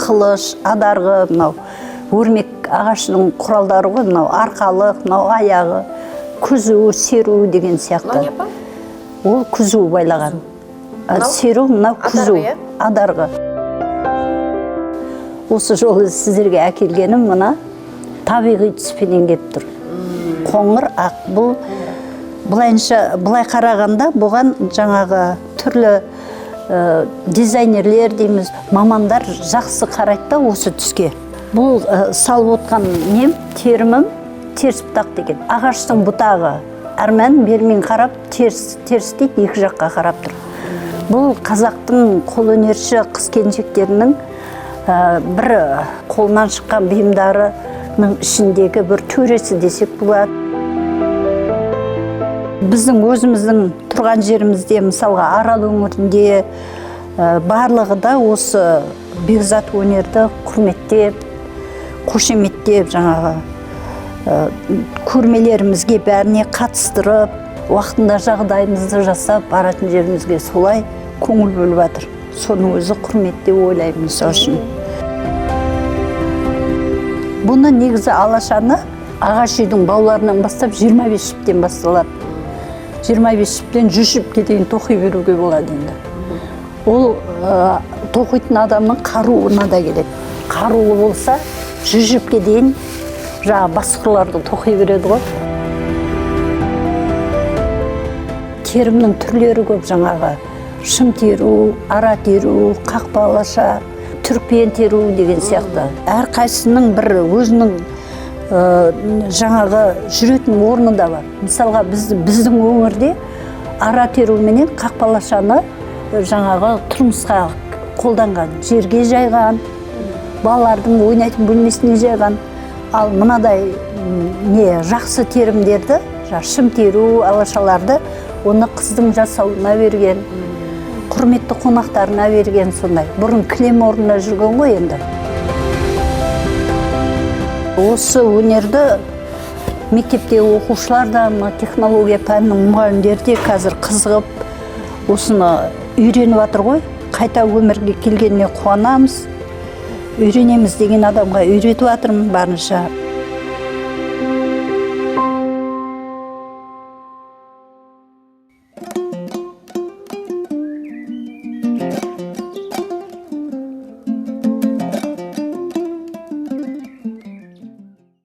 қылыш, адарғы, мынау өрмек ағашының құралдары ғой, мынау арқалық, мынау аяғы, күзу, серу деген сияқты. Ол күзу байлаған. Серу, мынау күзу, адарғы. Осы жолы сіздерге әкелгенім мына табиғи түспенен кеп тұр. Қоңыр ақ. Бұлай қарағанда бұған жаңағы түрлі дизайнерлер дейміз, мамандар жақсы қарайды да осы түске. Бұл салып отқан нем, терімім теріс бұтақ деген. Ағаштың бұтағы әрмен бермен қарап теріс дейді, екі жаққа қарап тұр. Бұл қазақтың қолөнерші қыз-келіншектерінің бір қолынан шыққан бұйымдарының ішіндегі бір төресі десек болады. Біздің өзіміздің тұрған жерімізде, мысалға Арал өңірінде барлығы да осы бекзат өнерді құрметтеп, қошеметтеп, жаңағы көрмелерімізге бәріне қатыстырып, уақытында жағдайымызды жасап, баратын жерімізге солай көңіл бөліп жатыр. Соның өзі құрметте ойлаймын мысалы үшін. Бұны негізі алашаны ағаш үйдің бауларынан бастап 25 жіптен басталады. 25 жіптен 100 жіпке дейін тоқи беруге болады енді. Ол тоқитын адамның қаруына да келеді. Қаруы болса 100 жіпке дейін басқырларды тоқи береді ғой. Терімнің түрлері көп жаңағы. Шым теру, ара теру, қақпа алаша, түрікпен теру деген сияқты. Әр қайсының бір өзінің жаңағы жүретін орны да бар. Мысалға біздің өңірде ара теру менен қақпа алашаны жаңағы тұрмысқа қолданған, жерге жайған, балалардың ойнайтын бөлмесіне жайған. Ал мынадай жақсы терімдерді, шым теру, алашаларды оны қыздың жасауына берген, құрметті қонақтарына берген сондай. Бұрын кілем орнында жүрген ғой енді. Осы өнерді мектепте оқушылар да, технология пәнінің мұғалімдері де қазір қызығып, осыны үйреніп жатыр ғой. Қайта өмірге келгеніне қуанамыз. Үйренеміз деген адамға үйретіп жатырмын барынша.